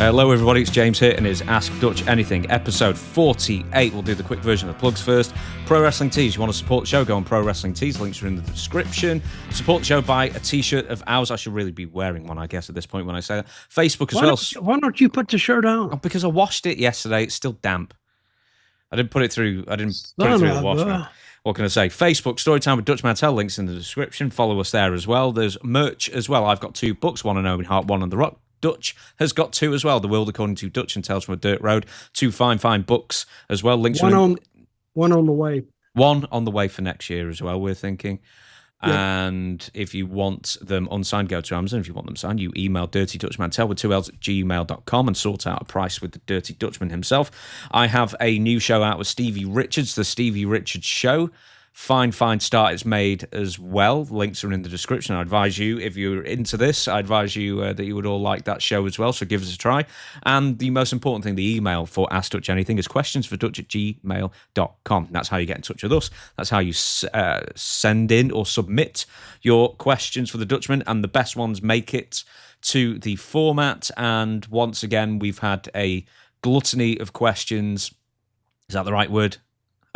Hello everybody, it's James here and it's Ask Dutch Anything, episode 48. We'll do the quick version of the plugs first. Pro Wrestling Tees, you want to support the show, go on Pro Wrestling Tees, links are in the description. Support the show, buy a t-shirt of ours. I should really be wearing one, I guess, at this point when I say that. Facebook as well. Why don't you put the shirt on? Oh, because I washed it yesterday, it's still damp. I didn't put it through the wash. What can I say? Facebook, Storytime with Dutch Mantell, links in the description. Follow us there as well. There's merch as well. I've got 2 books, one on Owen, Hart, one on The Rock. Dutch has got 2 as well. The World According to Dutch and Tales from a Dirt Road. 2 fine books as well. Links one on the way. One on the way for next year as well, we're thinking. Yep. And if you want them unsigned, go to Amazon. If you want them signed, you email dirtydutchmantell with 2 L's at gmail.com and sort out a price with the Dirty Dutchman himself. I have a new show out with Stevie Richards, The Stevie Richards Show. Fine start it's made as well. Links are in the description. I advise you, if you're into this, I advise you that you would all like that show as well, so give us a try. And the most important thing, the email for Ask Dutch Anything is questionsfordutch@gmail.com. That's how you get in touch with us. That's how you send in or submit your questions for the Dutchman, and the best ones make it to the format. And once again, we've had a gluttony of questions. Is that the right word?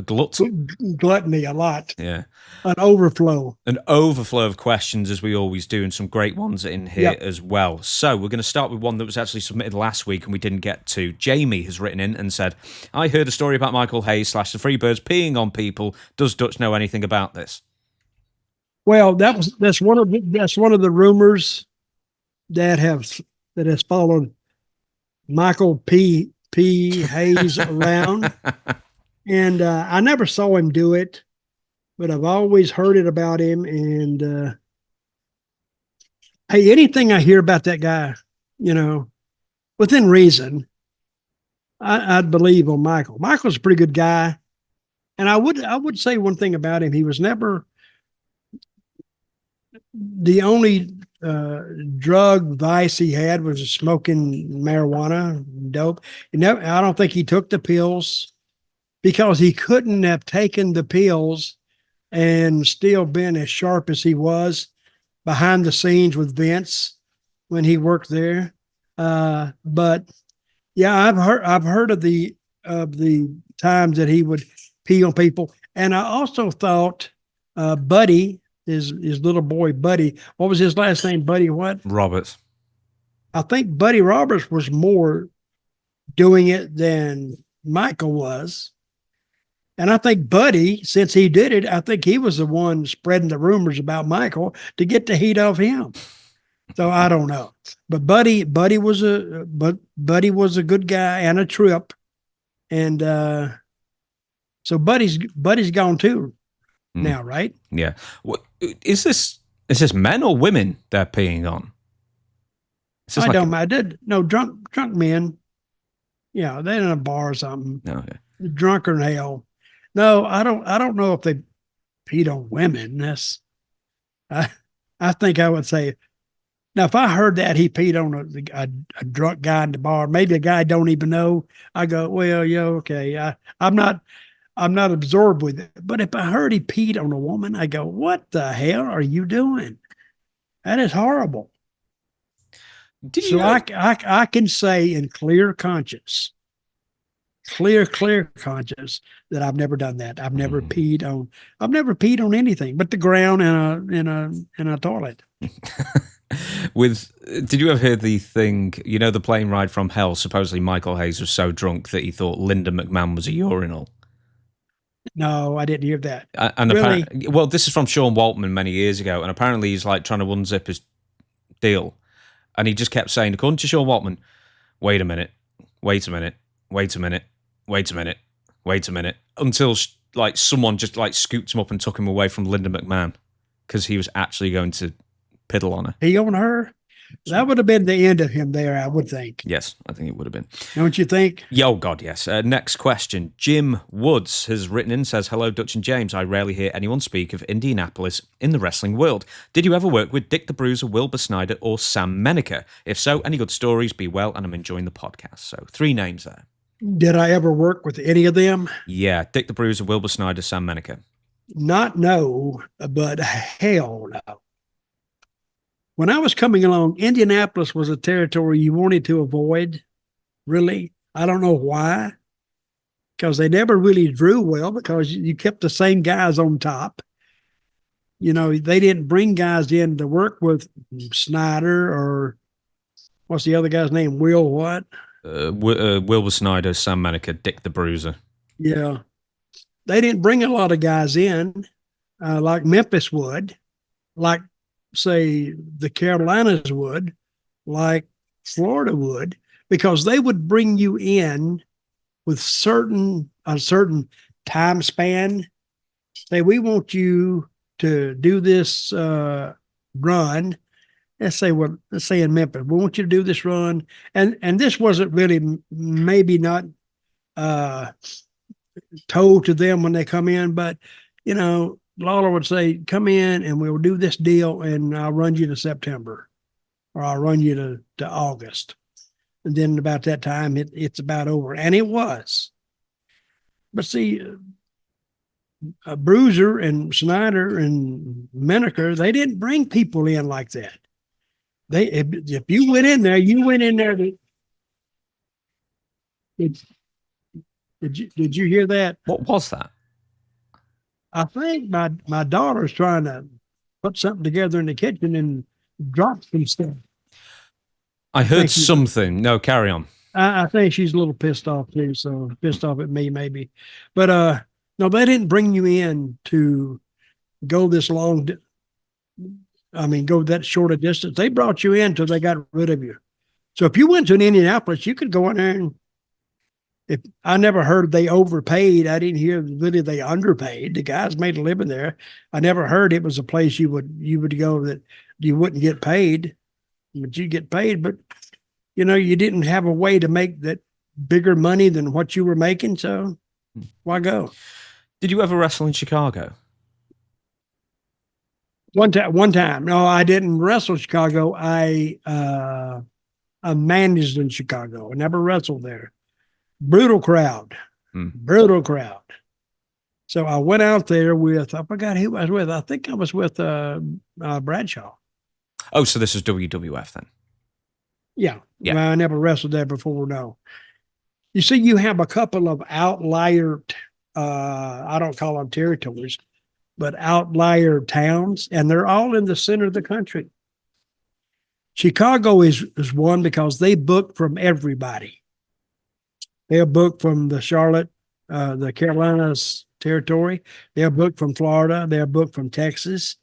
A Gluttony, a lot. Yeah. An overflow. An overflow of questions, as we always do, and some great ones in here as well. So we're going to start with one that was actually submitted last week and we didn't get to. Jamie has written in and said, I heard a story about Michael Hayes / the Freebirds peeing on people. Does Dutch know anything about this? Well, that's one of the rumors that has followed Michael P. Hayes around. And I never saw him do it, but I've always heard it about him. And hey, anything I hear about that guy, within reason, I'd believe on Michael. Michael's a pretty good guy. And I would say one thing about him. He was never the only drug vice he had was smoking marijuana, dope. I don't think he took the pills, because he couldn't have taken the pills and still been as sharp as he was behind the scenes with Vince when he worked there. But yeah, I've heard of the times that he would pee on people. And I also thought Buddy, his little boy Buddy, what was his last name? Buddy what? Roberts. I think Buddy Roberts was more doing it than Michael was. And I think Buddy, since he did it, I think he was the one spreading the rumors about Michael to get the heat off him. So I don't know. But Buddy was a good guy and a trip. And so Buddy's gone too now, right? Yeah. What, is this men or women they're peeing on? I don't know. No, drunk men. Yeah, they're in a bar or something. Okay. Drunker than hell. No, I don't know if they peed on women. I think I would say, now if I heard that he peed on a drunk guy in the bar, maybe a guy I don't even know, I go, well, yeah, okay. I'm not absorbed with it. But if I heard he peed on a woman, I go, what the hell are you doing? That is horrible. I can say in clear conscience that I've never done that. I've never peed on anything but the ground in a toilet. Did you ever hear the thing, the plane ride from hell? Supposedly Michael Hayes was so drunk that he thought Linda McMahon was a urinal. No, I didn't hear that. And really? Well, this is from Sean Waltman many years ago, and apparently he's like trying to unzip his deal. And he just kept saying, according to Sean Waltman, wait a minute, until like someone just like scooped him up and took him away from Linda McMahon because he was actually going to piddle on her. He on her? That would have been the end of him there, I would think. Yes, I think it would have been. Don't you think? Oh, God, yes. Next question. Jim Woods has written in, says, hello, Dutch and James. I rarely hear anyone speak of Indianapolis in the wrestling world. Did you ever work with Dick the Bruiser, Wilbur Snyder, or Sam Menaker? If so, any good stories? Be well, and I'm enjoying the podcast. So 3 names there. Did I ever work with any of them? Yeah, Dick the Bruiser, Wilbur Snyder, Sam Menaker. Not no, but hell no. When I was coming along, Indianapolis was a territory you wanted to avoid really. I don't know why, because they never really drew well because you kept the same guys on top. You know, they didn't bring guys in to work with Snyder or what's the other guy's name? Will what? Wilbur Snyder, Sam Maneker, Dick the Bruiser. Yeah. They didn't bring a lot of guys in like Memphis would, like, say, the Carolinas would, like Florida would, because they would bring you in with a certain time span. Say, we want you to do this run. Let's say in Memphis, we want you to do this run, and this wasn't really maybe not told to them when they come in, but you know, Lawler would say, "Come in, and we'll do this deal, and I'll run you to September, or I'll run you to August." And then about that time, it's about over, and it was. But see, Bruiser and Snyder and Menaker, they didn't bring people in like that. If you went in there, you went in there. Did you hear that? What was that? I think my daughter's trying to put something together in the kitchen and drop some stuff. I heard something. No, carry on. I think she's a little pissed off too, so pissed off at me maybe. But no, they didn't bring you in to go this long. Go that short a distance. They brought you in till they got rid of you. So if you went to an Indianapolis, you could go in there and if I never heard they overpaid. I didn't hear really they underpaid. The guys made a living there. I never heard it was a place you would go that you wouldn't get paid, but you get paid. But you know, you didn't have a way to make that bigger money than what you were making. So why go? Did you ever wrestle in Chicago? One time. No, I didn't wrestle in Chicago. I managed in Chicago. I never wrestled there. Brutal crowd. Brutal crowd. So I went out there with, I forgot who I was with. I think I was with Bradshaw. Oh, so this is WWF then? Yeah. Well, I never wrestled there before, no. You see, you have a couple of outlier, I don't call them territories, but outlier towns, and they're all in the center of the country. Chicago is one because they book from everybody. They'll book from the Charlotte, the Carolinas territory. They'll book from Florida. They'll book from Texas.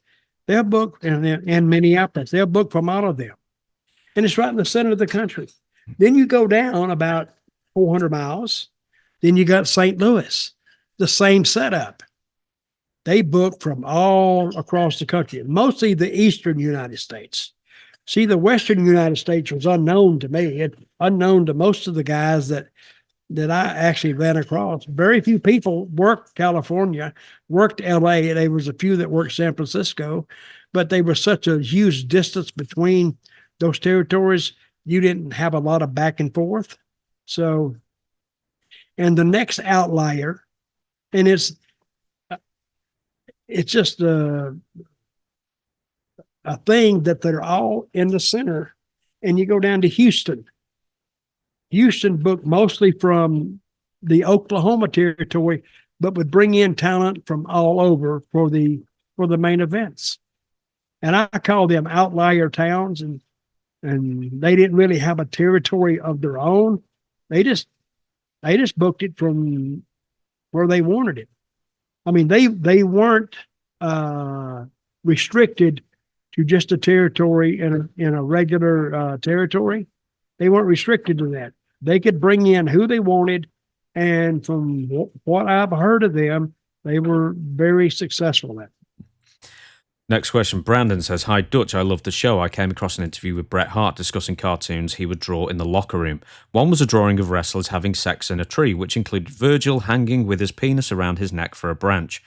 They'll book and Minneapolis. They'll book from all of them. And it's right in the center of the country. Then you go down about 400 miles. Then you got St. Louis, the same setup. They book from all across the country, mostly the eastern United States. See, the western United States was unknown to me, unknown to most of the guys that I actually ran across. Very few people worked California, worked LA. There was a few that worked San Francisco, but they were such a huge distance between those territories. You didn't have a lot of back and forth. So, and the next outlier, and it's just a thing that they're all in the center, and you go down to Houston. Houston booked mostly from the Oklahoma territory, but would bring in talent from all over for the main events. And I call them outlier towns, and they didn't really have a territory of their own. They just booked it from where they wanted it. I mean, they weren't restricted to just a territory in a regular territory. They weren't restricted to that. They could bring in who they wanted, and from what I've heard of them, they were very successful at it. Next question. Brandon says, "Hi, Dutch. I love the show. I came across an interview with Bret Hart discussing cartoons he would draw in the locker room. One was a drawing of wrestlers having sex in a tree, which included Virgil hanging with his penis around his neck for a branch.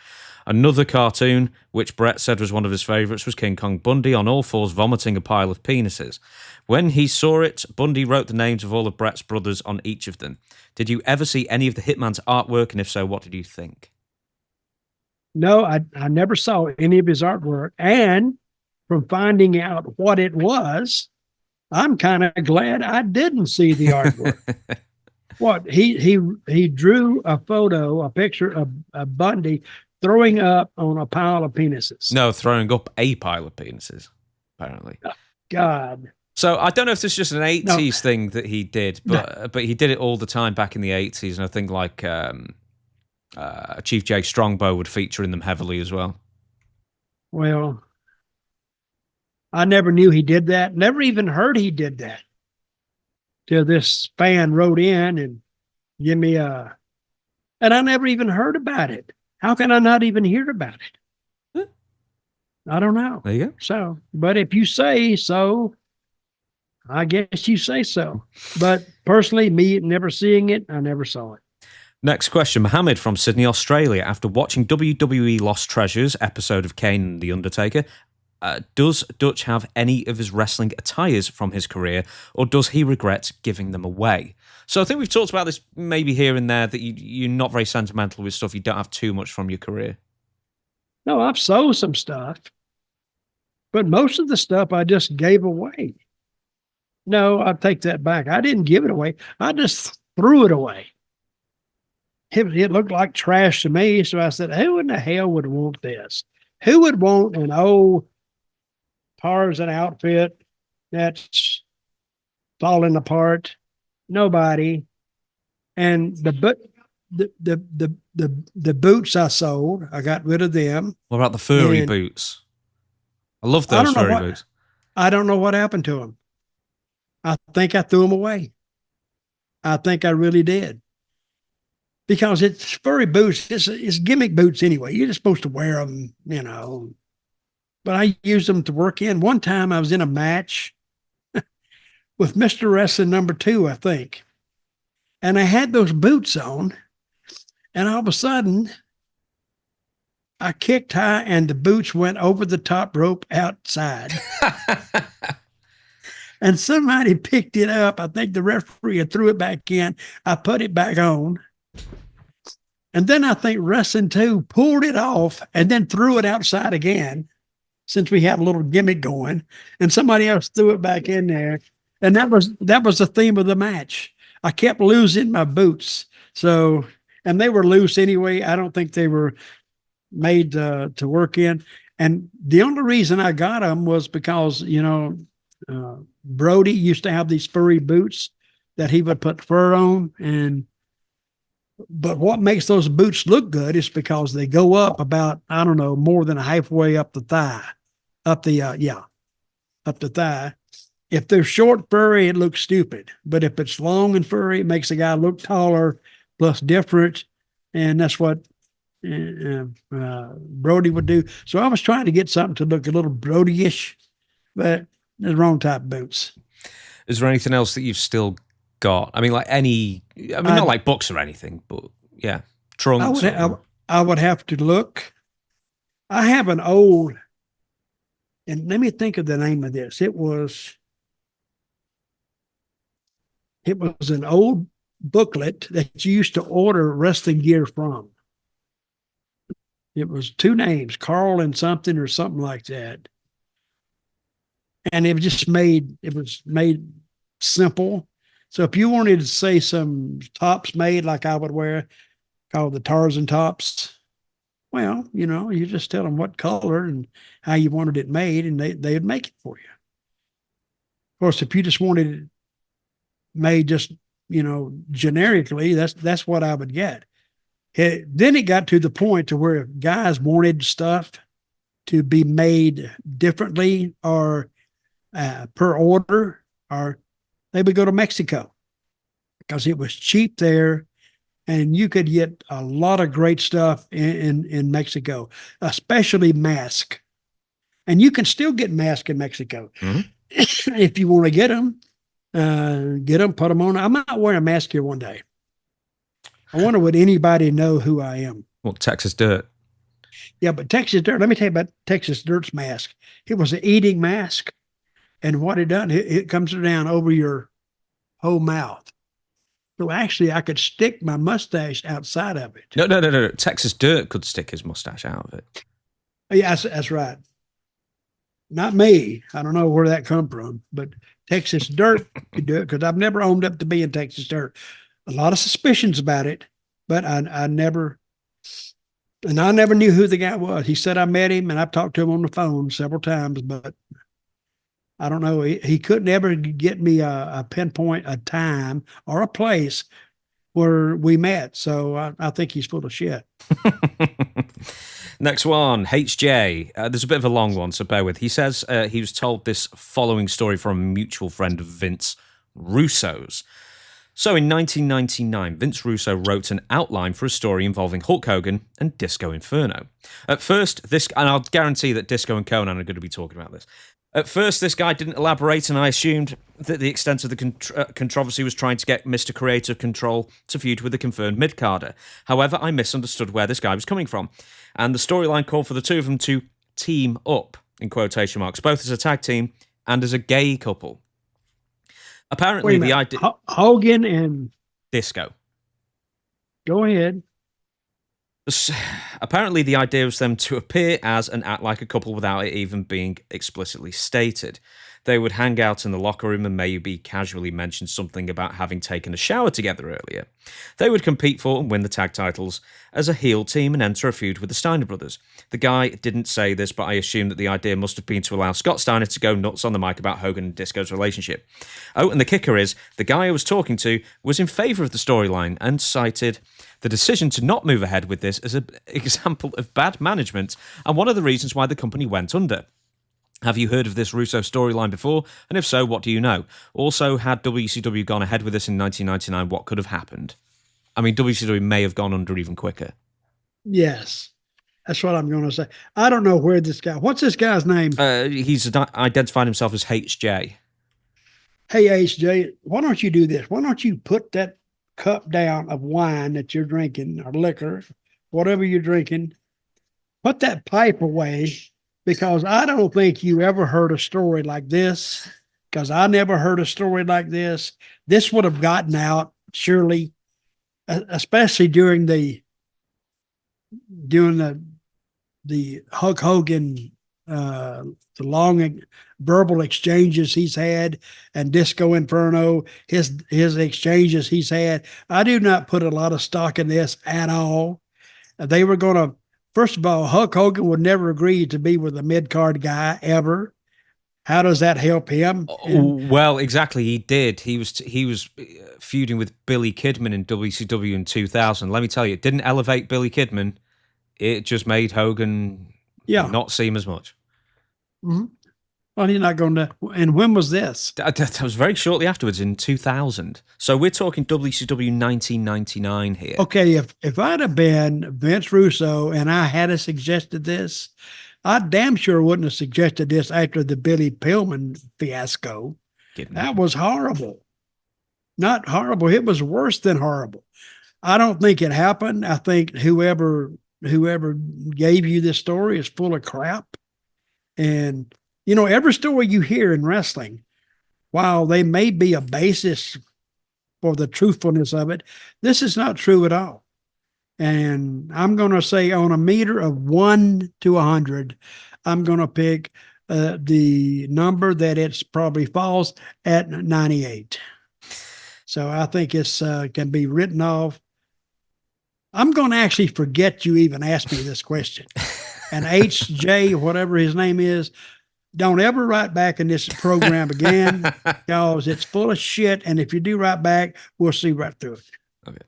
Another cartoon, which Bret said was one of his favourites, was King Kong Bundy on all fours vomiting a pile of penises. When he saw it, Bundy wrote the names of all of Bret's brothers on each of them. Did you ever see any of the Hitman's artwork, and if so, what did you think?" No, I never saw any of his artwork. And from finding out what it was, I'm kind of glad I didn't see the artwork. What he drew a photo, a picture of Bundy throwing up on a pile of penises. No, throwing up a pile of penises, apparently. Oh, God. So I don't know if this is just an 80s thing that he did, No. but he did it all the time back in the 80s, and I think like Chief Jay Strongbow would feature in them heavily as well. Well, I never knew he did that. Never even heard he did that. Till this fan wrote in and give me and I never even heard about it. How can I not even hear about it? I don't know. There you go. So, but if you say so, I guess you say so. But personally, me never seeing it, I never saw it. Next question. Mohammed from Sydney, Australia. After watching WWE Lost Treasures episode of Kane and The Undertaker, does Dutch have any of his wrestling attires from his career, or does he regret giving them away? So I think we've talked about this maybe here and there, that you're not very sentimental with stuff. You don't have too much from your career. No, I've sold some stuff, but most of the stuff I just gave away. No, I take that back. I didn't give it away. I just threw it away. It looked like trash to me. So I said, who in the hell would want this? Who would want an old Tarzan outfit that's falling apart? Nobody. And the boots I sold, I got rid of them. What about the furry boots? I love those furry boots. I don't know what happened to them. I think I threw them away. I think I really did. Because it's furry boots. It's gimmick boots anyway. You're just supposed to wear them, you know. But I used them to work in. One time I was in a match with Mr. Wrestling number 2, I think. And I had those boots on. And all of a sudden, I kicked high and the boots went over the top rope outside. And somebody picked it up. I think the referee threw it back in. I put it back on. And then I think Wrestling 2 pulled it off and then threw it outside again, since we had a little gimmick going. And somebody else threw it back in there. And that was the theme of the match. I kept losing my boots. So, and they were loose anyway. I don't think they were made to work in. And the only reason I got them was because, you know, Brody used to have these furry boots that he would put fur on. But what makes those boots look good is because they go up about, I don't know, more than halfway up the thigh, up the thigh. If they're short furry, it looks stupid. But if it's long and furry, it makes the guy look taller, plus different. And that's what Brody would do. So I was trying to get something to look a little Brody-ish, but the wrong type of boots. Is there anything else that you've still got? I mean, like not like books or anything, but yeah, trunks. I would have to look. I have an old, and let me think of the name of this. It was an old booklet that you used to order wrestling gear from. It was 2 names, Carl and something or something like that. And it was made simple. So if you wanted to say some tops made like I would wear, called the Tarzan tops, well, you know, you just tell them what color and how you wanted it made, and they'd make it for you. Of course, if you just wanted it made just, you know, generically, that's what I would get. Then it got to the point to where guys wanted stuff to be made differently or per order, or they would go to Mexico because it was cheap there, and you could get a lot of great stuff in Mexico, especially mask. And you can still get mask in Mexico. Mm-hmm. If you want to get them, put them on. I might wear a mask here one day. I wonder, would anybody know who I am? Well, Texas Dirt. Yeah, but Texas Dirt, let me tell you about Texas Dirt's mask. It was an eating mask. And what it done, it comes down over your whole mouth. So actually, I could stick my mustache outside of it. No. Texas Dirt could stick his mustache out of it. Yeah, that's right. Not me. I don't know where that come from, but Texas Dirt could do it because I've never owned up to being Texas Dirt. a lot of suspicions about it, but I never, and I never knew who the guy was. He said I met him, and I've talked to him on the phone several times, but I don't know. He couldn't ever get me a pinpoint, a time or a place where we met. So I think he's full of shit. Next one, HJ. There's a bit of a long one, so bear with. He says he was told this following story from a mutual friend of Vince Russo's. So in 1999, Vince Russo wrote an outline for a story involving Hulk Hogan and Disco Inferno. At first, and I'll guarantee that Disco and Conan are going to be talking about this. At first, this guy didn't elaborate, and I assumed that the extent of the controversy was trying to get Mr. Creative Control to feud with the confirmed mid-carder. However, I misunderstood where this guy was coming from, and the storyline called for the two of them to team up, in quotation marks, both as a tag team and as a gay couple. Apparently, the idea... Hogan and... Disco. Go ahead. Apparently, the idea was them to appear as and act like a couple without it even being explicitly stated. They would hang out in the locker room and maybe casually mention something about having taken a shower together earlier. They would compete for and win the tag titles as a heel team and enter a feud with the Steiner brothers. The guy didn't say this, but I assume that the idea must have been to allow Scott Steiner to go nuts on the mic about Hogan and Disco's relationship. Oh, and the kicker is, the guy I was talking to was in favour of the storyline and cited the decision to not move ahead with this as an example of bad management and one of the reasons why the company went under. Have you heard of this Russo storyline before? And if so, what do you know? Also, had WCW gone ahead with this in 1999, what could have happened? I mean, WCW may have gone under even quicker. Yes, that's what I'm going to say. I don't know where this guy... What's this guy's name? He's identified himself as HJ. Hey, HJ, why don't you do this? Why don't you put that cup down of wine that you're drinking, or liquor, whatever you're drinking, put that pipe away, because I don't think you ever heard a story like this, because I never heard a story like this. This would have gotten out, surely, especially during the Hulk Hogan, the long verbal exchanges he's had, and Disco Inferno, his exchanges he's had. I do not put a lot of stock in this at all. They were going to, first of all, Hulk Hogan would never agree to be with a mid-card guy ever. How does that help him? Well, exactly, he did. He was feuding with Billy Kidman in WCW in 2000. Let me tell you, it didn't elevate Billy Kidman. It just made Hogan not seem as much. Mm-hmm. Well, he's not going to. And when was this? That was very shortly afterwards, in 2000. So we're talking WCW 1999 here. Okay, if I'd have been Vince Russo and I had suggested this, I damn sure wouldn't have suggested this after the Billy Pillman fiasco. That was horrible. Not horrible. It was worse than horrible. I don't think it happened. I think whoever gave you this story is full of crap. And, you know, every story you hear in wrestling, while they may be a basis for the truthfulness of it, this is not true at all. And I'm going to say, on a meter of 1 to 100, I'm going to pick the number that it's probably falls at 98. So I think it's can be written off. I'm going to actually forget you even asked me this question. And HJ, whatever his name is, don't ever write back in this program again, because it's full of shit. And if you do write back, we'll see right through it. Okay.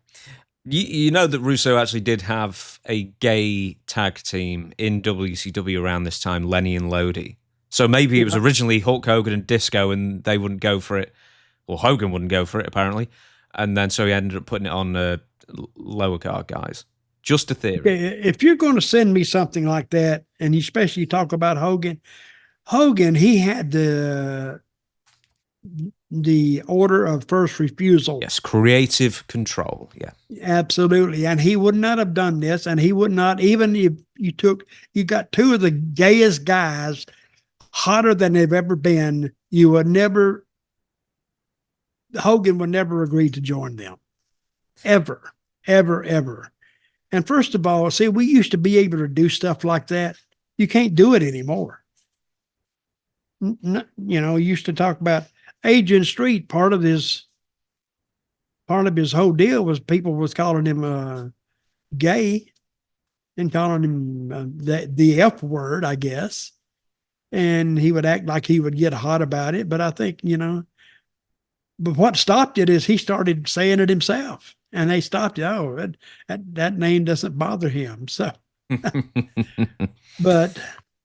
You know that Russo actually did have a gay tag team in WCW around this time, Lenny and Lodi. So maybe it was originally Hulk Hogan and Disco, and they wouldn't go for it. Well, Hogan wouldn't go for it, apparently. And then so he ended up putting it on lower card guys. Just a theory. Okay, if you're going to send me something like that, and especially talk about Hogan, he had the order of first refusal. Yes, creative control. Yeah, absolutely. And he would not have done this, and he would not, even if you got two of the gayest guys, hotter than they've ever been, Hogan would never agree to join them. Ever, ever, ever. And first of all, see, we used to be able to do stuff like that. You can't do it anymore. You know, you used to talk about Agent Street. Part of part of his whole deal was people was calling him gay and calling him the F word, I guess. And he would act like he would get hot about it. But I think, but what stopped it is he started saying it himself, and they stopped it. Oh, that name doesn't bother him. So, but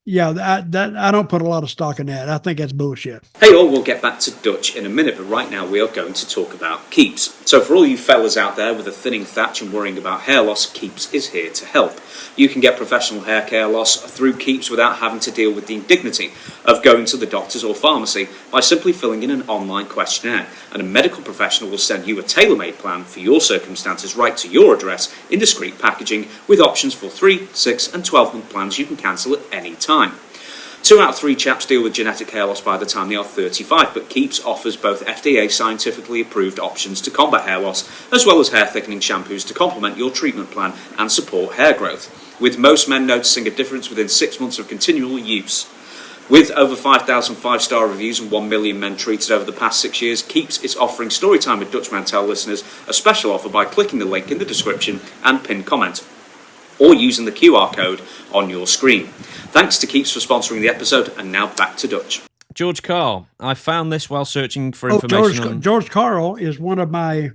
yeah, I don't put a lot of stock in that. I think that's bullshit. Hey all, we'll get back to Dutch in a minute, but right now we are going to talk about Keeps. So for all you fellas out there with a thinning thatch and worrying about hair loss, Keeps is here to help. You can get professional hair care loss through Keeps without having to deal with the indignity of going to the doctors or pharmacy by simply filling in an online questionnaire, and a medical professional will send you a tailor-made plan for your circumstances right to your address in discreet packaging with options for 3, 6 and 12-month plans you can cancel at any time. 2 out of 3 chaps deal with genetic hair loss by the time they are 35, but Keeps offers both FDA scientifically approved options to combat hair loss, as well as hair thickening shampoos to complement your treatment plan and support hair growth, with most men noticing a difference within 6 months of continual use. With over 5,000 5-star reviews and 1 million men treated over the past 6 years, Keeps is offering Storytime with Dutch Mantell listeners a special offer by clicking the link in the description and pinned comment, or using the QR code on your screen. Thanks to Keeps for sponsoring the episode, and now back to Dutch. George Carl, I found this while searching for information. George Carl is one of my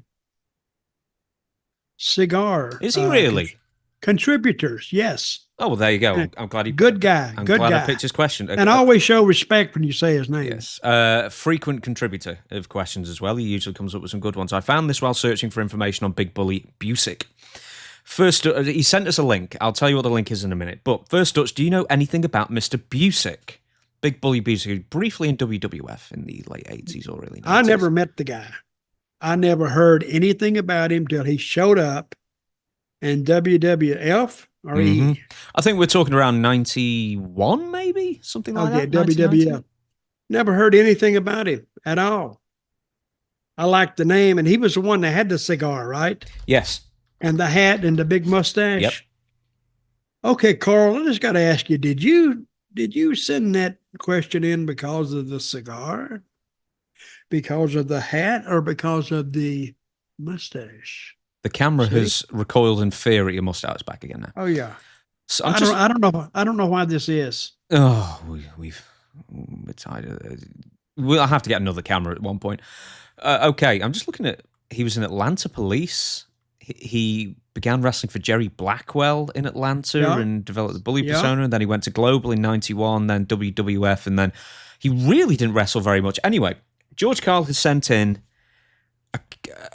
cigar. Is he really? Contributors, yes. Oh, well, there you go. I'm glad he... Good guy. I'm good glad guy. I picked his question. And always show respect when you say his name. Yes. Frequent contributor of questions as well. He usually comes up with some good ones. I found this while searching for information on Big Bully Busick. First, he sent us a link. I'll tell you what the link is in a minute. But first, Dutch, do you know anything about Mr. Busick? Big Bully Busick, briefly in WWF in the late 80s or early 90s. I never met the guy. I never heard anything about him till he showed up in WWF or E. I think we're talking around 91, maybe? Something like that. WWF. Never heard anything about him at all. I liked the name, and he was the one that had the cigar, right? Yes. And the hat and the big mustache. Yep. Okay, Carl, I just got to ask you, did you send that question in because of the cigar, because of the hat, or because of the mustache? The camera has recoiled in fear at your mustache back again now. Oh yeah. So I don't know why this is. Oh, we're tired. We'll have to get another camera at one point. Okay, I'm just looking at. He was in Atlanta Police. He began wrestling for Jerry Blackwell in Atlanta and developed the bully persona. And then he went to Global in 91, then WWF, and then he really didn't wrestle very much. Anyway, George Carl has sent in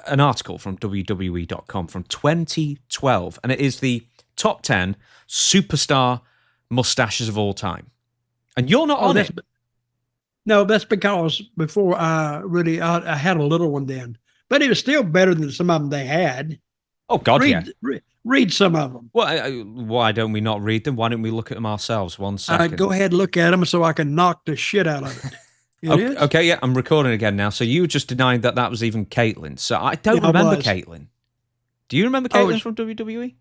an article from WWE.com from 2012, and it is the top 10 superstar mustaches of all time. And you're not on it. No, that's because before I had a little one then, but it was still better than some of them they had. Oh, God, read some of them. Well, why don't we not read them? Why don't we look at them ourselves? 1 second. Go ahead, look at them so I can knock the shit out of it. Okay, yeah, I'm recording again now. So you just denied that was even Caitlyn. So I don't remember Caitlyn. Do you remember Caitlyn from WWE?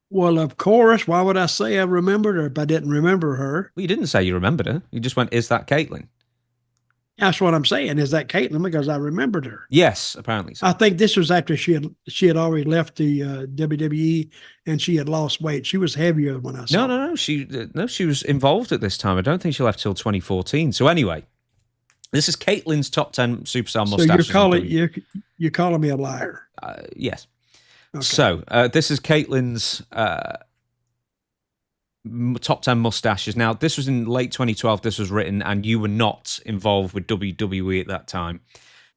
Well, of course. Why would I say I remembered her if I didn't remember her? Well, you didn't say you remembered her. You just went, is that Caitlyn? That's what I'm saying. Is that Caitlyn? Because I remembered her. Yes, apparently so. I think this was after she had already left the WWE and she had lost weight. She was heavier when I saw her. No. She was involved at this time. I don't think she left till 2014. So anyway, this is Caitlyn's top 10 superstar mustaches. So you're calling me a liar. Yes. Okay. So this is Caitlyn's top 10 mustaches. Now, this was in late 2012. This was written, and you were not involved with WWE at that time.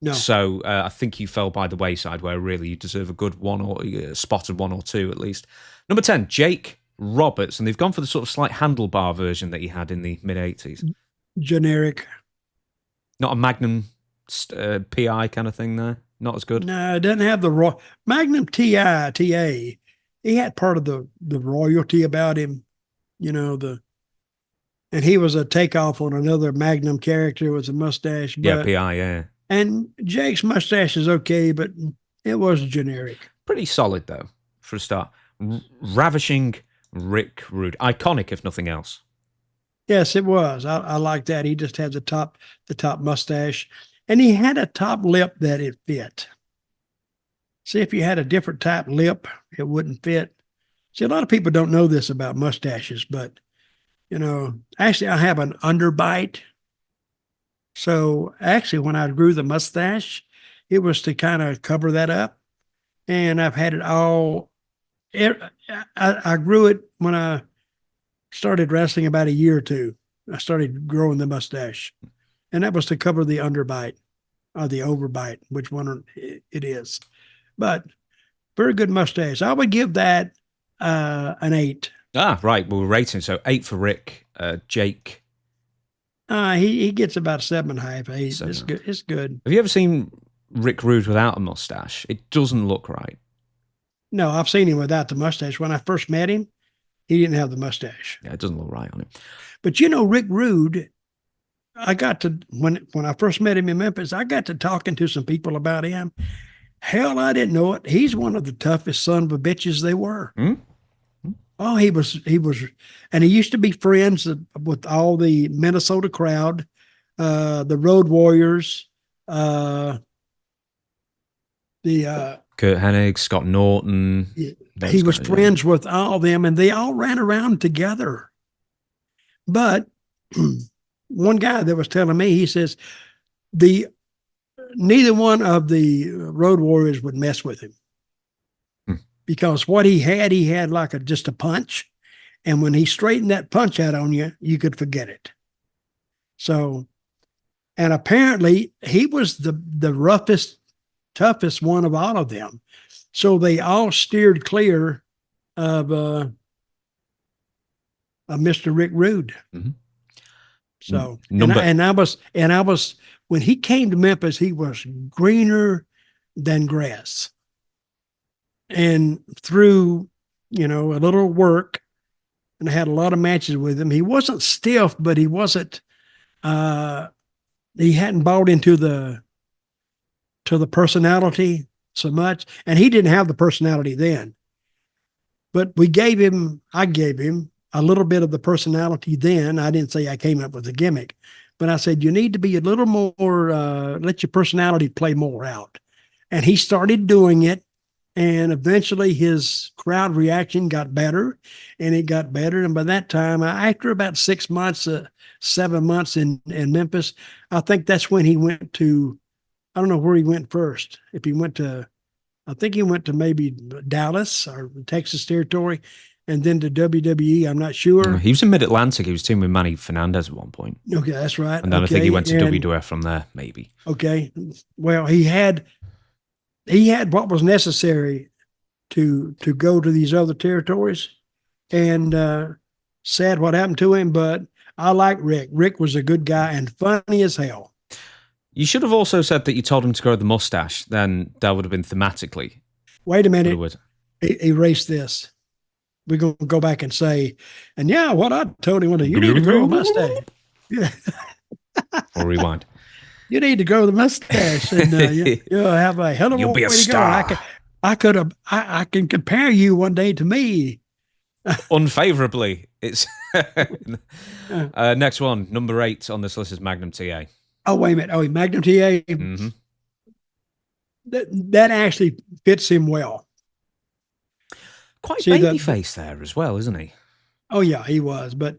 No. So I think you fell by the wayside, where really you deserve a good spotted 1 or 2 at least. Number 10, Jake Roberts, and they've gone for the sort of slight handlebar version that he had in the mid 80s. Generic. Not a Magnum PI kind of thing there. Not as good. No, it doesn't have the Magnum TA. He had part of the royalty about him, and he was a takeoff on another Magnum character with a mustache. But, PI, yeah. And Jake's mustache is okay, but it was generic. Pretty solid though for a start. Ravishing Rick Rude, iconic if nothing else. Yes, it was. I like that. He just had the top mustache, and he had a top lip that it fit. See, if you had a different type lip, it wouldn't fit. See, a lot of people don't know this about mustaches, but actually, I have an underbite. So actually, when I grew the mustache, it was to kind of cover that up. And I've had it all. I grew it when I started wrestling about a year or two. I started growing the mustache, and that was to cover the underbite or the overbite, which one it is. But very good mustache. I would give that an 8. Ah, right. Well, we're rating. So 8 for Rick. Jake. He gets about 7.5, 8. 7. It's good. It's good. Have you ever seen Rick Rude without a mustache? It doesn't look right. No, I've seen him without the mustache. When I first met him, he didn't have the mustache. Yeah, it doesn't look right on him. But Rick Rude, I got to when I first met him in Memphis, I got to talking to some people about him. Hell, I didn't know it. He's one of the toughest son of a bitches they were. Hmm? Oh, he was, and he used to be friends with all the Minnesota crowd, the Road Warriors, the Kurt Hennig, Scott Norton. he was friends with all of them, and they all ran around together. But one guy that was telling me, he says neither one of the Road Warriors would mess with him. Because what he had like just a punch. And when he straightened that punch out on you, you could forget it. So, and apparently he was the roughest, toughest one of all of them. So they all steered clear of Mr. Rick Rude. Mm-hmm. So, I was, when he came to Memphis, he was greener than grass. And through, a little work, and I had a lot of matches with him. He wasn't stiff, but he wasn't, he hadn't bought into the personality so much. And he didn't have the personality then. But I gave him a little bit of the personality then. I didn't say I came up with a gimmick, but I said, you need to be a little more, let your personality play more out. And he started doing it. And eventually his crowd reaction got better, and it got better. And by that time, after about 6 months, 7 months in Memphis, I think that's when he went to, I don't know where he went first. If he went to, I think he went to maybe Dallas or Texas territory, and then to WWE. I'm not sure. He was in Mid-Atlantic. He was teaming with Manny Fernandez at one point. Okay, that's right. And then I think he went to WWF from there, maybe. Okay. Well, he had what was necessary to go to these other territories, and sad what happened to him, but I like Rick. Rick was a good guy and funny as hell. You should have also said that you told him to grow the mustache. Then that would have been thematically. Wait a minute. Erase this. We're going to go back and say, and yeah, what I told him was, you need to grow a mustache. Yeah. Or rewind. You need to grow the mustache, and you'll have a hell of a way to go. I can compare you one day to me. Unfavorably. It's next one, number 8 on this list is Magnum TA. Oh, wait a minute. Oh, Magnum TA. Mm-hmm. That actually fits him well. Quite babyface there as well, isn't he? Oh yeah, he was, but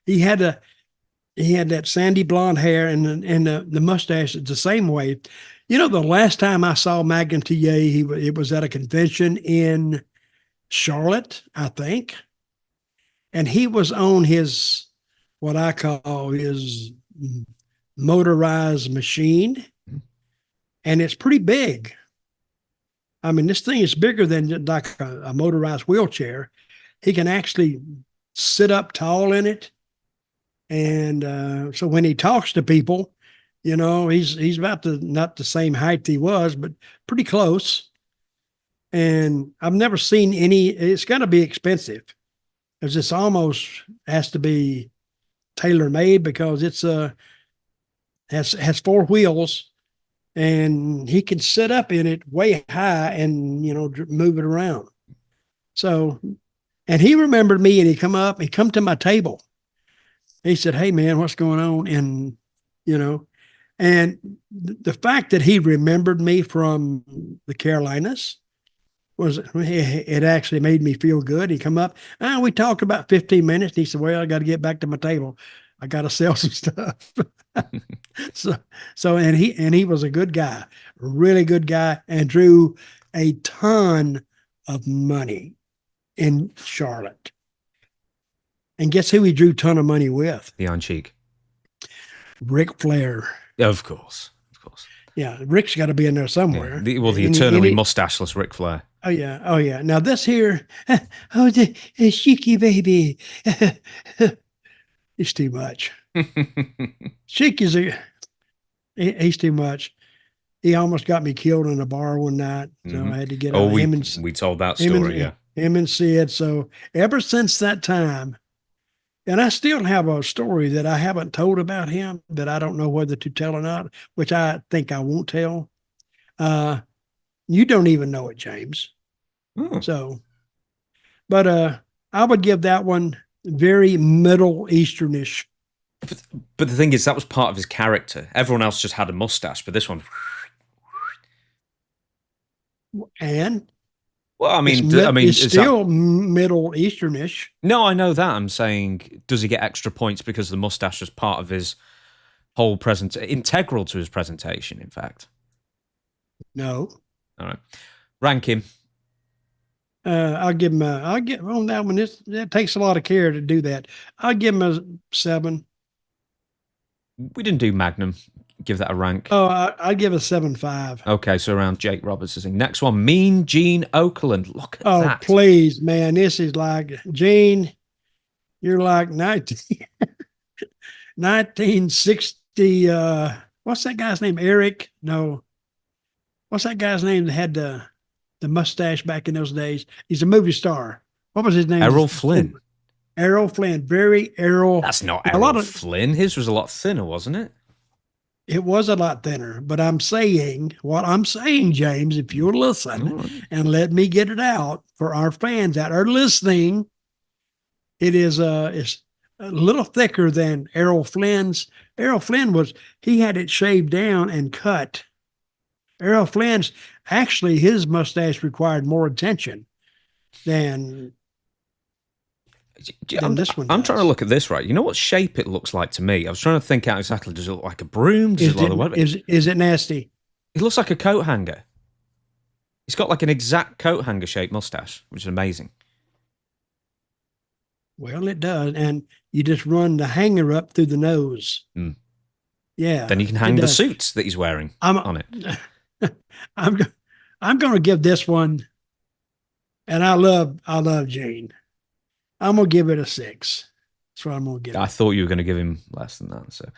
he had that sandy blonde hair and the mustache is the same way. The last time I saw Magnum TA, it was at a convention in Charlotte, I think. And he was on his, what I call his motorized machine. And it's pretty big. I mean, this thing is bigger than like a motorized wheelchair. He can actually sit up tall in it. And so when he talks to people, he's about not the same height he was, but pretty close. And I've never seen it's got to be expensive, because this almost has to be tailor-made, because it's has 4 wheels, and he can sit up in it way high and move it around. So, and he remembered me, and he come to my table. He said, "Hey man, what's going on?" And And the fact that he remembered me from the Carolinas it actually made me feel good. He come up, we talked about 15 minutes. And he said, well, I got to get back to my table. I got to sell some stuff. And he was a good guy, a really good guy, and drew a ton of money in Charlotte. And guess who he drew a ton of money with? The Iron Cheek. Ric Flair. Of course. Yeah, Rick's got to be in there somewhere. Yeah. The eternally mustacheless Ric Flair. Oh yeah. Now this here, the Cheeky baby, it's too much. Cheeky's he's too much. He almost got me killed in a bar one night, so I had to get out. We told that story, him and Sid. So ever since that time, and I still have a story that I haven't told about him that I don't know whether to tell or not, which I think I won't tell. You don't even know it, James. So, but I would give that one very Middle Easternish. But the thing is, that was part of his character. Everyone else just had a mustache, but this one. And well, I mean, it's still Middle Easternish. No, I know that. I'm saying, does he get extra points because the mustache was part of his whole integral to his presentation? In fact, no. All right, rank him. I'll give him I'll get on that one. It takes a lot of care to do that. I'll give him a 7. We didn't do Magnum. Give that a rank. Oh, I'd give a 7.5. Okay, so around Jake Roberts' thing. Next one, Mean Gene Okerlund. Look at that. Oh, please, man. This is like, Gene, you're like 1960. What's that guy's name? Eric? No. What's that guy's name that had the mustache back in those days? He's a movie star. What was his name? Errol Flynn. Errol Flynn. Very Errol. That's not Errol Flynn. His was a lot thinner, wasn't it? It was a lot thinner, but what I'm saying, James, if you'll listen and let me get it out for our fans that are listening, it's a little thicker than Errol Flynn's. Errol Flynn he had it shaved down and cut. Errol Flynn's, actually, his mustache required more attention than this one does. I'm trying to look at this, right? You know what shape it looks like to me? I was trying to think out exactly. Does it look like a broom? Is it nasty? It looks like a coat hanger. He's got like an exact coat hanger shaped mustache, which is amazing. Well, it does. And you just run the hanger up through the nose. Mm. Yeah. Then you can hang the suits that he's wearing on it. I'm going to give this one, and I love Gene. I'm going to give it a 6. That's what I'm going to give it. I thought you were going to give him less than that. So,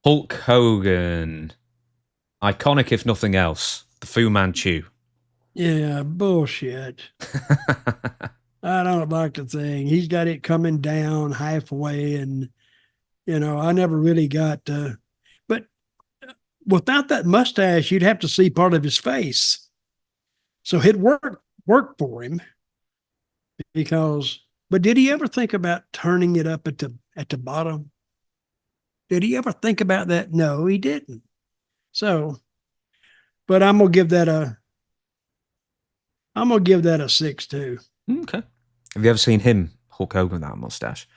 Hulk Hogan. Iconic, if nothing else. The Fu Manchu. Yeah, bullshit. I don't like the thing. He's got it coming down halfway, and, I never really got but without that mustache, you'd have to see part of his face. So it worked for him but did he ever think about turning it up at the bottom? Did he ever think about that? No, he didn't. So, but I'm gonna give that a 6 too. Okay. Have you ever seen him, Hulk Hogan, with that mustache?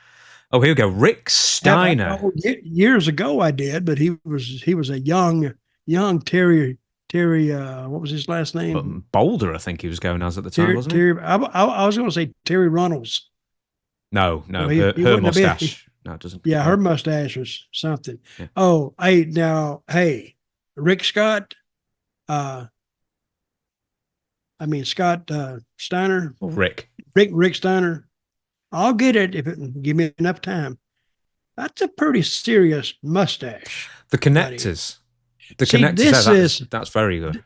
Oh, here we go. Rick Steiner. Years ago I did, but he was a young Terry, what was his last name? Boulder, I think he was going as at the time, wasn't he? I was going to say Terry Runnels. No, her mustache. No, it doesn't. Yeah, her mustache was something. Yeah. Oh, Rick Scott. Scott Steiner. Rick Steiner. I'll get it if it give me enough time. That's a pretty serious mustache. The connectors. That's very good.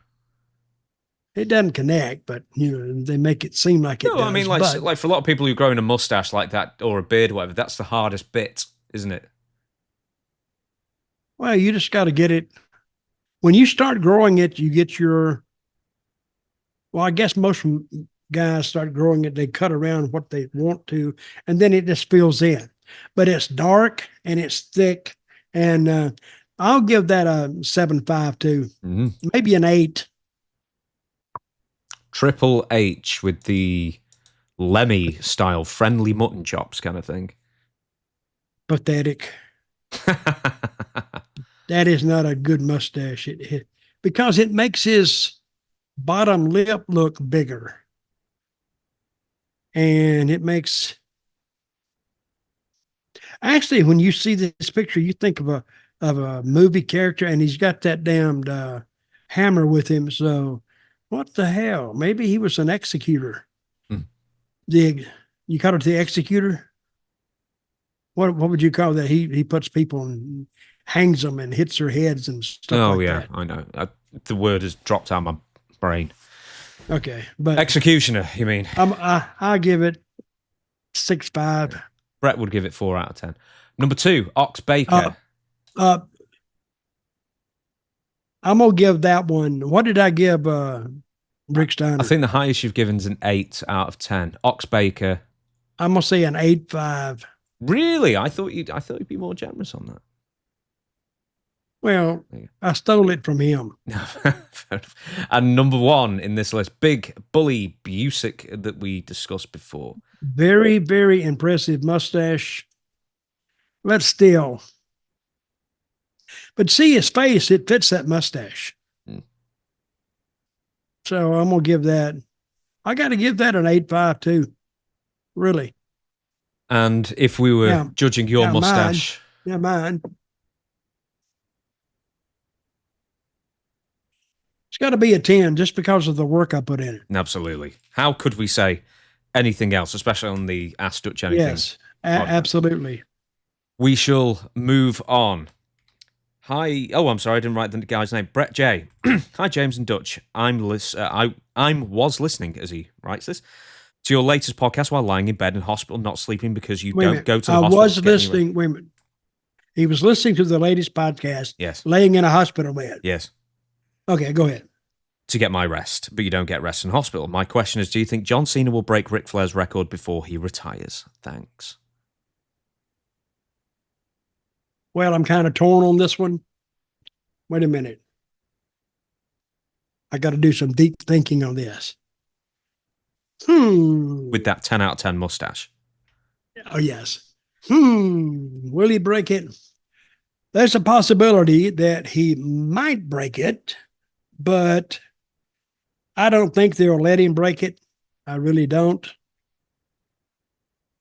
It doesn't connect, but they make it seem like it does. I mean, like for a lot of people who growing a mustache like that or a beard or whatever, that's the hardest bit, isn't it? Well, you just got to get it. When you start growing it, you get I guess most guys start growing it, they cut around what they want to, and then it just fills in. But it's dark and it's thick, and I'll give that a 7.5 too. Mhm. Maybe an 8. Triple H with the Lemmy style friendly mutton chops kind of thing. Pathetic. That is not a good mustache. Because it makes his bottom lip look bigger. And it makes actually when you see this picture, you think of a movie character, and he's got that damned hammer with him. So what the hell? Maybe he was an executor. Hmm. You call it the executor? What would you call that? He puts people and hangs them and hits their heads and stuff Oh, like yeah, that. I know. The word has dropped out of my brain. Okay, but Executioner, you mean? I give it 6.5. Bret would give it 4 out of 10. Number 2, Ox Uh, Baker. uh, I'm gonna give that one. What did I give Rick Steiner? I think the highest you've given is an 8 out of 10. Ox Baker. I'm gonna say an 8.5. Really? I thought you'd be more generous on that. Well, I stole it from him. And number 1 in this list, Big Bully Busick that we discussed before. Very, very impressive mustache. But still. But see his face, it fits that mustache. So I'm gonna give that. I gotta give that an 8.5 too. Really. And if we were judging your mustache. Mine. It's got to be a 10 just because of the work I put in it. Absolutely. How could we say anything else, especially on the Ask Dutch Anything? Yes, absolutely. We shall move on. Hi. Oh, I'm sorry, I didn't write the guy's name. Brett J. Hi, James and Dutch. I was listening, as he writes this, to your latest podcast while lying in bed in hospital, not sleeping because you don't go to the hospital. I was listening. Wait a minute. He was listening to the latest podcast. Yes. Laying in a hospital bed. Yes. Okay, go ahead. To get my rest, but you don't get rest in hospital. My question is, do you think John Cena will break Ric Flair's record before he retires? Thanks. Well, I'm kind of torn on this one. Wait a minute. I got to do some deep thinking on this. With that 10 out of 10 mustache. Oh, yes. Will he break it? There's a possibility that he might break it, but I don't think they'll let him break it. I really don't.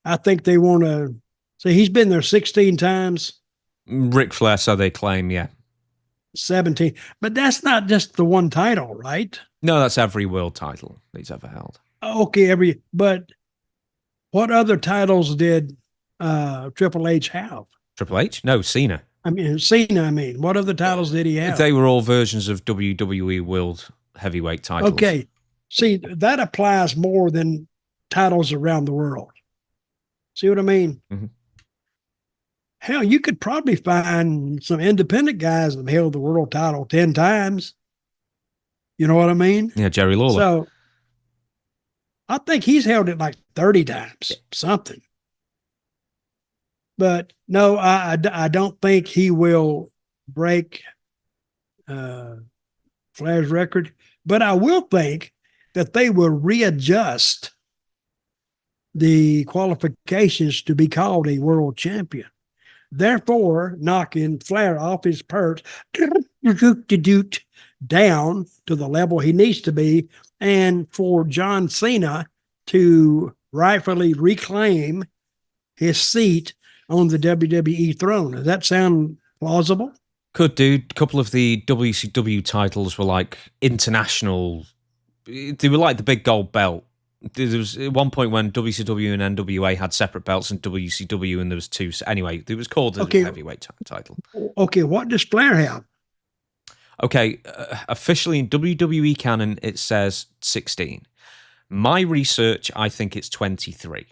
I think they want to. So he's been there 16 times. Ric Flair, so they claim, yeah. 17. But that's not just the one title, right? No, that's every world title he's ever held. Okay, but what other titles did Triple H have? Triple H? No, Cena. Cena, what other titles did he have? They were all versions of WWE World Heavyweight titles. Okay. See, that applies more than titles around the world. See what I mean? Mm-hmm. Hell, you could probably find some independent guys that have held the world title 10 times. You know what I mean? Yeah, Jerry Lawler. So I think he's held it like 30 times, something. But no, I don't think he will break Flair's record. But I will think that they will readjust the qualifications to be called a world champion. Therefore, knocking Flair off his perch down to the level he needs to be, and for John Cena to rightfully reclaim his seat on the WWE throne. Does that sound plausible? Could do. A couple of the WCW titles were like international. They were like the big gold belt. There was at one point when WCW and NWA had separate belts and WCW, and there was two. Anyway, it was called a heavyweight title. Okay, what does Flair have? Okay, officially in WWE canon, it says 16. My research, I think it's 23.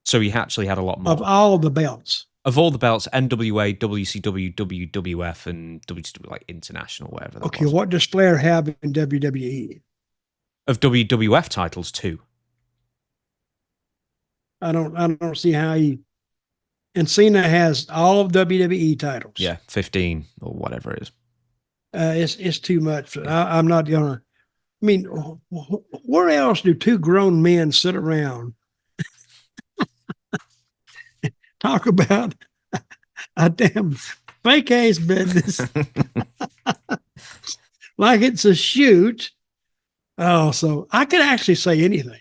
So he actually had a lot more. Of all the belts? Of all the belts, NWA, WCW, WWF, and WCW, like international, whatever that was. Okay, what does Flair have in WWE? Of WWF titles, 2. I don't see how he. And Cena has all of WWE titles. Yeah, 15 or whatever it is. It's too much. I'm not gonna. I mean, where else do two grown men sit around talk about a damn fake ass business like it's a shoot? Oh, so I could actually say anything,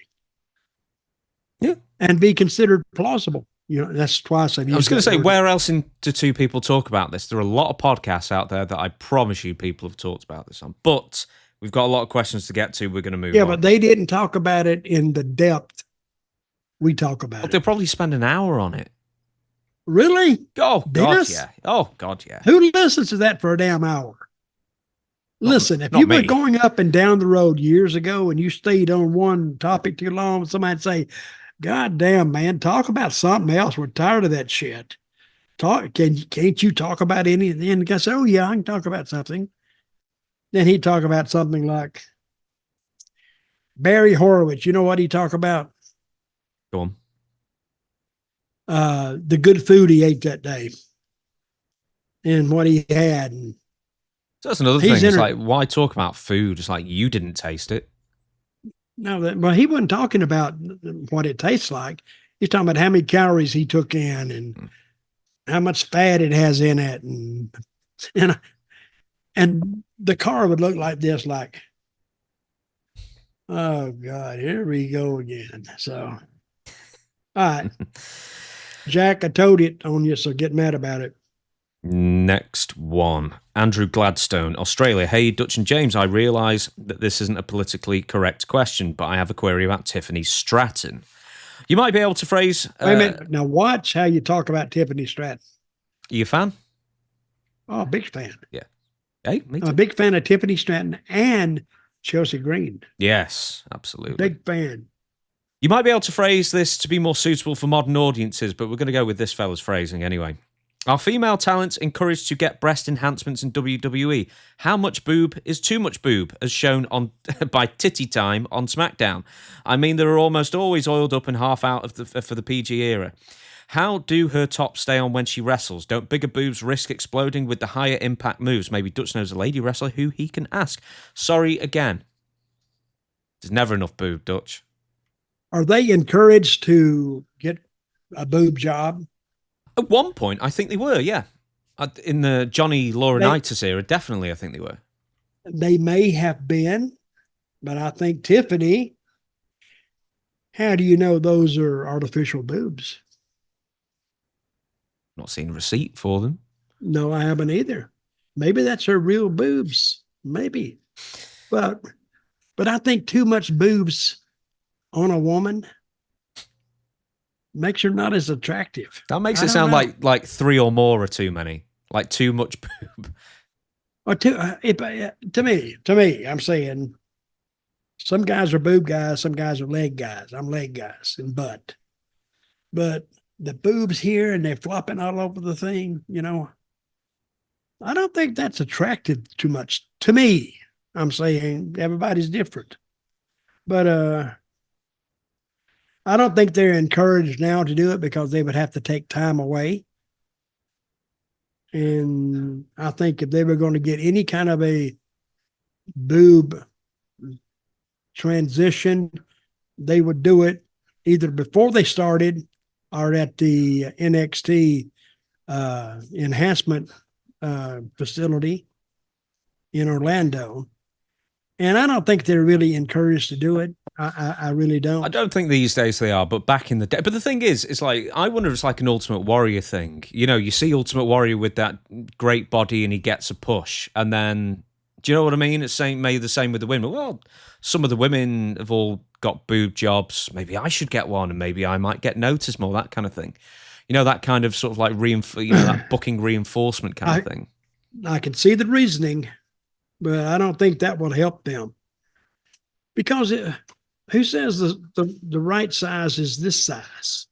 yeah, and be considered plausible. That's twice I've used. I was going to say, word. where else do two people talk about this? There are a lot of podcasts out there that I promise you people have talked about this on, but we've got a lot of questions to get to. We're going to move on. Yeah, but they didn't talk about it in the depth we talk about it. They'll probably spend an hour on it. Really? Oh, God, yeah. Oh, God, yeah. Who listens to that for a damn hour? Listen, if you were going up and down the road years ago and you stayed on one topic too long, somebody'd say, God damn, man, talk about something else. We're tired of that shit. Can't you talk about anything? And the guy said, oh, yeah, I can talk about something. Then he'd talk about something like Barry Horowitz. You know what he talk about? Go on. The good food he ate that day and what he had. And so that's another thing. It's like, why talk about food? It's like you didn't taste it. No, well, he wasn't talking about what it tastes like. He's talking about how many calories he took in and how much fat it has in it. And the car would look like this, like, oh, God, here we go again. So, all right. Jack, I told it on you, so get mad about it. Next one. Andrew Gladstone, Australia. Hey, Dutch and James, I realise that this isn't a politically correct question, but I have a query about Tiffany Stratton. You might be able to phrase... Wait a minute. Now watch how you talk about Tiffany Stratton. Are you a fan? Oh, big fan. Yeah. Hey, me too. I'm a big fan of Tiffany Stratton and Chelsea Green. Yes, absolutely. Big fan. You might be able to phrase this to be more suitable for modern audiences, but we're going to go with this fella's phrasing anyway. Are female talents encouraged to get breast enhancements in WWE? How much boob is too much boob, as shown on by Titty Time on SmackDown? I mean, they're almost always oiled up and half out of for the PG era. How do her tops stay on when she wrestles? Don't bigger boobs risk exploding with the higher impact moves? Maybe Dutch knows a lady wrestler who he can ask. Sorry again. There's never enough boob, Dutch. Are they encouraged to get a boob job? At one point, I think they were, yeah. In the Johnny Laurinaitis era, definitely, I think they were. They may have been, but I think Tiffany, how do you know those are artificial boobs? Not seen a receipt for them. No, I haven't either. Maybe that's her real boobs. Maybe. But I think too much boobs on a woman makes her not as attractive. That makes it sound like three or more are too many. Like too much boob. Or to me, I'm saying some guys are boob guys, some guys are leg guys. I'm leg guys and butt. But the boobs here and they're flopping all over the thing, I don't think that's attractive too much to me. I'm saying everybody's different. But I don't think they're encouraged now to do it because they would have to take time away. And I think if they were going to get any kind of a boob transition, they would do it either before they started or at the NXT enhancement facility in Orlando. And I don't think they're really encouraged to do it. I really don't. I don't think these days they are, but back in the day. But the thing is, it's like, I wonder if it's like an Ultimate Warrior thing. You see Ultimate Warrior with that great body and he gets a push. And then, do you know what I mean? It's maybe the same with the women. Well, some of the women have all got boob jobs. Maybe I should get one and maybe I might get noticed more, that kind of thing. That kind of sort of like, that booking reinforcement kind of thing. I can see the reasoning, but I don't think that will help them. Because who says the right size is this size?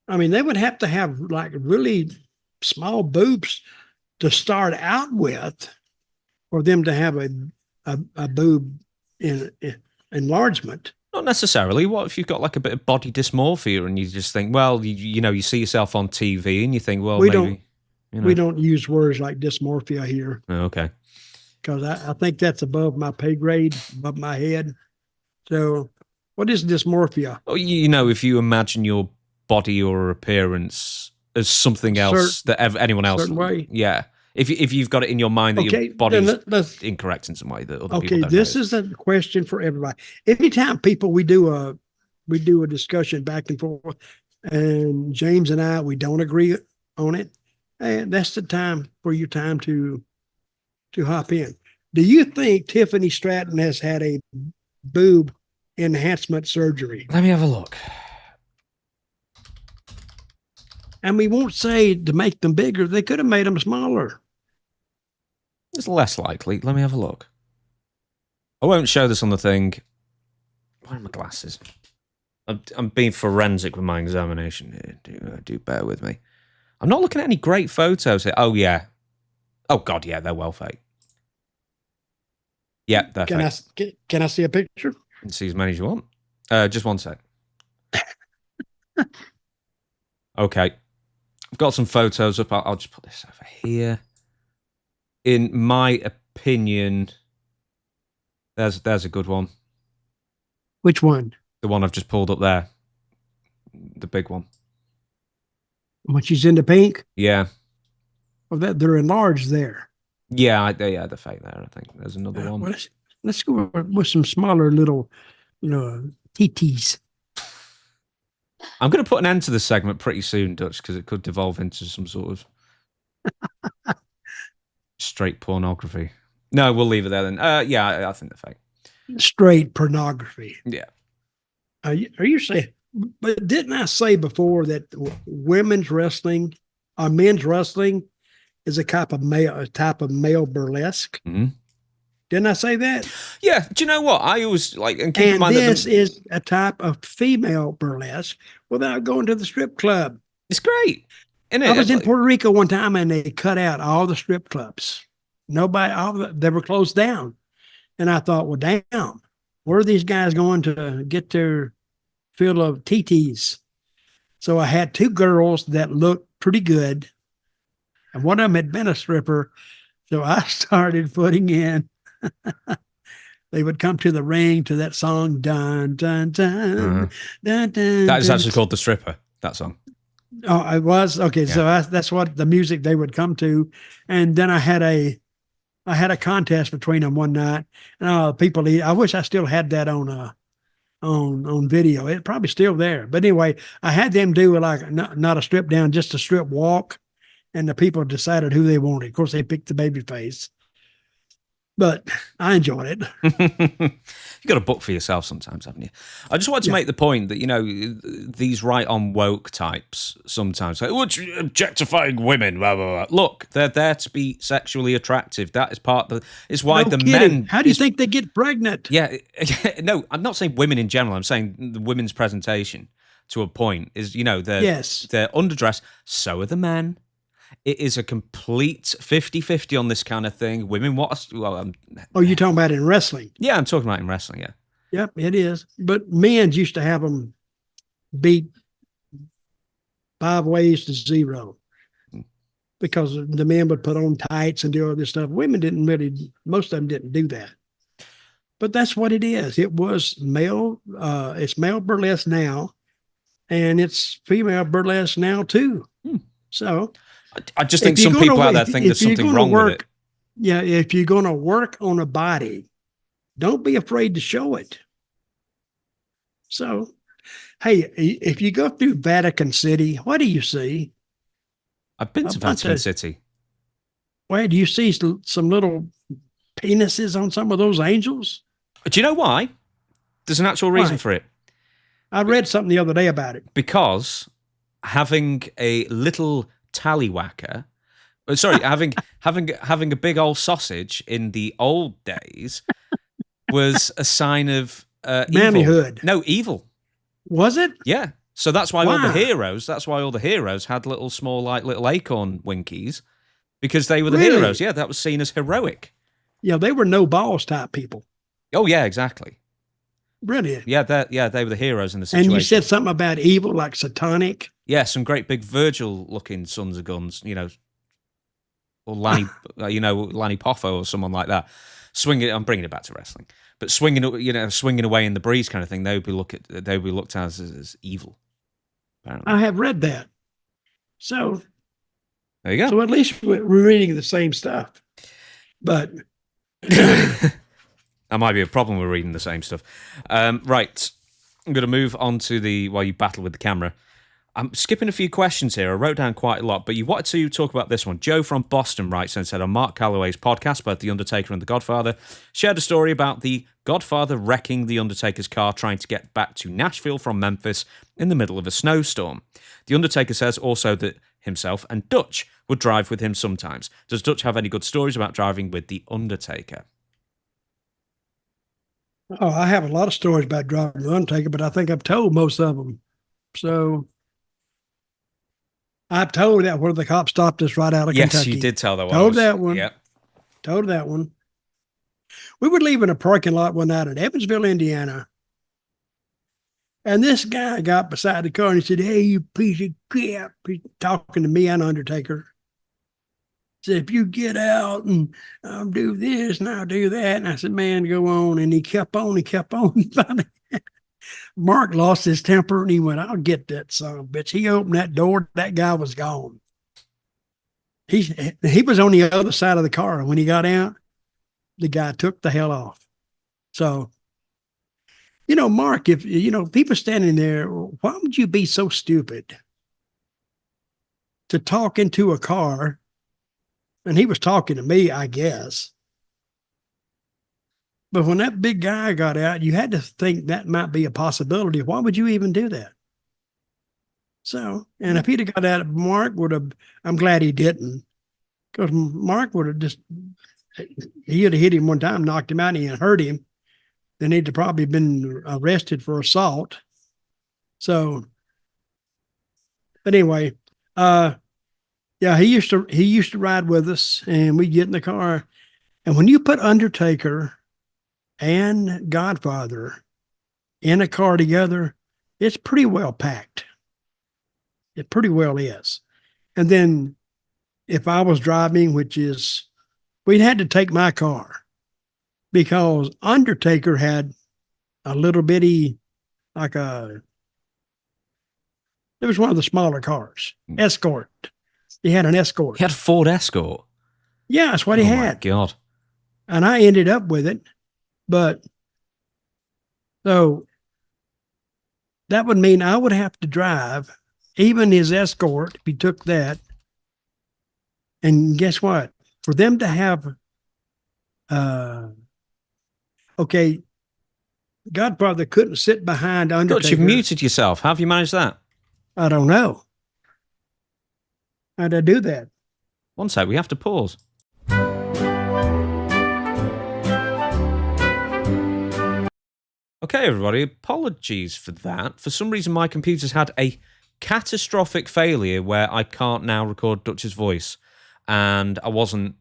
I mean, they would have to have like really small boobs to start out with for them to have a boob enlargement. Not necessarily. What if you've got like a bit of body dysmorphia and you just think, well, you see yourself on TV and you think, well, We maybe, we don't use words like dysmorphia here Oh, okay. because I think that's above my pay grade, above my head. So, what is dysmorphia? Well, if you imagine your body or appearance as something else that anyone else, certain way. yeah. If you've got it in your mind that your body's let's incorrect in some way that other people don't this notice. is a question for everybody. Anytime we do a discussion back and forth, and James and I we don't agree on it, and that's the time for your time to hop in. Do you think Tiffany Stratton has had a boob enhancement surgery? Let me have a look. And we won't say to make them bigger. They could have made them smaller. It's less likely. Let me have a look. I won't show this on the thing. Where are my glasses? I'm being forensic with my examination here. Do bear with me. I'm not looking at any great photos here. Oh, yeah. Oh, God, yeah, they're well fake. Yeah, they're fake. Can I see a picture? You can see as many as you want. Just one sec. Okay. I've got some photos up. I'll just put this over here. In my opinion, there's a good one. Which one? The one I've just pulled up there. The big one. When she's in the pink? Yeah. Well, they're enlarged there. Yeah, they're fake there, I think. There's another one. Well, let's go with some smaller little, TTs. I'm going to put an end to this segment pretty soon, Dutch, because it could devolve into some sort of straight pornography. No, we'll leave it there then. Yeah, I think they're fake. Straight pornography. Yeah. Are you saying? But didn't I say before that women's wrestling, or men's wrestling, is a type of male burlesque? Mm-hmm. Didn't I say that? Yeah. Do you know what? I always and keep in mind this is a type of female burlesque without going to the strip club. It's great. Isn't it? I was in Puerto Rico one time and they cut out all the strip clubs. They were closed down. And I thought, well, damn, where are these guys going to get their fill of TTs? So I had two girls that looked pretty good. And one of them had been a stripper. So I started putting in. They would come to the ring to that song, dun, dun, dun, dun, dun. That is actually called The Stripper, that song. Oh, it was? Okay. Yeah. So that's what the music they would come to. And then I had a contest between them one night. And people, I wish I still had that on video. It's probably still there. But anyway, I had them do like not a strip down, just a strip walk. And the people decided who they wanted. Of course, they picked the baby face. But I enjoyed it. You've got to book for yourself sometimes, haven't you? I just wanted to make the point that, these right on woke types sometimes say, "What's objectifying women?" Blah, blah, blah. Look, they're there to be sexually attractive. That is part of it's why the men. How do you think they get pregnant? Yeah. No, I'm not saying women in general. I'm saying the women's presentation to a point is, they're underdressed. So are the men. It is a complete 50-50 on this kind of thing. Women, you're talking about in wrestling? Yeah, I'm talking about in wrestling, yeah. Yep, it is. But men's used to have them beat 5 ways to 0 because the men would put on tights and do all this stuff. Women most of them didn't do that. But that's what it is. It was male, it's male burlesque now, and it's female burlesque now too. So I just think some people out there think there's something wrong with it. Yeah, if you're going to work on a body, don't be afraid to show it. So, hey, if you go through Vatican City, what do you see? I've been to Vatican City. Wait, do you see some little penises on some of those angels? Do you know why? There's an actual reason for it. I read something the other day about it. Because having a little tallywhacker, having a big old sausage in the old days was a sign of manhood. No, evil. Was it? Yeah. So that's why all the heroes had little small, like little acorn winkies, because they were the heroes. Yeah, that was seen as heroic. Yeah, they were no balls type people. Oh yeah, exactly. Really? Yeah, they were the heroes in the situation. And you said something about evil, like satanic. Yeah, some great big Virgil-looking sons of guns, or Lanny, Lanny Poffo or someone like that, swinging. I'm bringing it back to wrestling, but swinging away in the breeze kind of thing. They would be looked at as evil. Apparently, I have read that. So there you go. So at least we're reading the same stuff. But that might be a problem with reading the same stuff. Right, I'm going to move on to while you battle with the camera. I'm skipping a few questions here. I wrote down quite a lot, but you wanted to talk about this one. Joe from Boston writes and said, on Mark Calloway's podcast about The Undertaker and The Godfather, shared a story about The Godfather wrecking The Undertaker's car trying to get back to Nashville from Memphis in the middle of a snowstorm. The Undertaker says also that himself and Dutch would drive with him sometimes. Does Dutch have any good stories about driving with The Undertaker? Oh, I have a lot of stories about driving The Undertaker, but I think I've told most of them. So I've told that where the cop stopped us right out of Kentucky. Yes, you did tell that one. Told that one. Yeah. Told that one. We were leaving a parking lot one night in Evansville, Indiana. And this guy got beside the car and he said, "Hey, you piece of crap." He's talking to me and Undertaker. He said, "If you get out and I'll do this and I'll do that." And I said, "Man, go on." And he kept on. Mark lost his temper and he went, "I'll get that son of a bitch." He opened that door. That guy was gone. He was on the other side of the car. When he got out, the guy took the hell off. So, Mark, if, people standing there, why would you be so stupid to talk into a car? And he was talking to me, I guess. But when that big guy got out, you had to think that might be a possibility. Why would you even do that? So, and if he'd have got out, Mark would have, I'm glad he didn't, because Mark would have he had hit him one time, knocked him out, and he had hurt him. Then he'd have probably been arrested for assault. So, but anyway, yeah, he used to ride with us, and we'd get in the car. And when you put Undertaker and Godfather in a car together, it's pretty well packed. It pretty well is. And then if I was driving, we'd had to take my car because Undertaker had a little bitty, it was one of the smaller cars, Escort. He had an Escort. He had a Ford Escort? Yeah, that's what he had. Oh, my God. And I ended up with it. But so that would mean I would have to drive even his Escort if he took that. And guess what? For them to have, Godfather couldn't sit behind Undertaker. Dutch, you've muted yourself. How have you managed that? I don't know. How'd I do that? One sec, we have to pause. Okay, everybody, apologies for that. For some reason, my computer's had a catastrophic failure where I can't now record Dutch's voice. And I wasn't...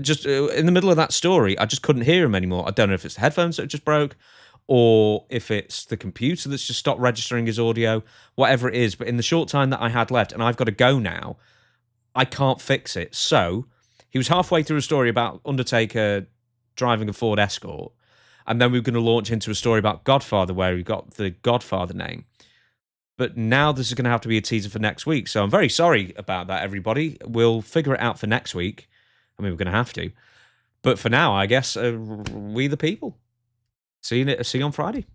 just in the middle of that story, I just couldn't hear him anymore. I don't know if it's the headphones that just broke or if it's the computer that's just stopped registering his audio, whatever it is. But in the short time that I had left, and I've got to go now, I can't fix it. So he was halfway through a story about Undertaker driving a Ford Escort. And then we were going to launch into a story about Godfather, where he got the Godfather name. But now this is going to have to be a teaser for next week. So I'm very sorry about that, everybody. We'll figure it out for next week. I mean, we're going to have to. But for now, I guess, we the people. See you on Friday.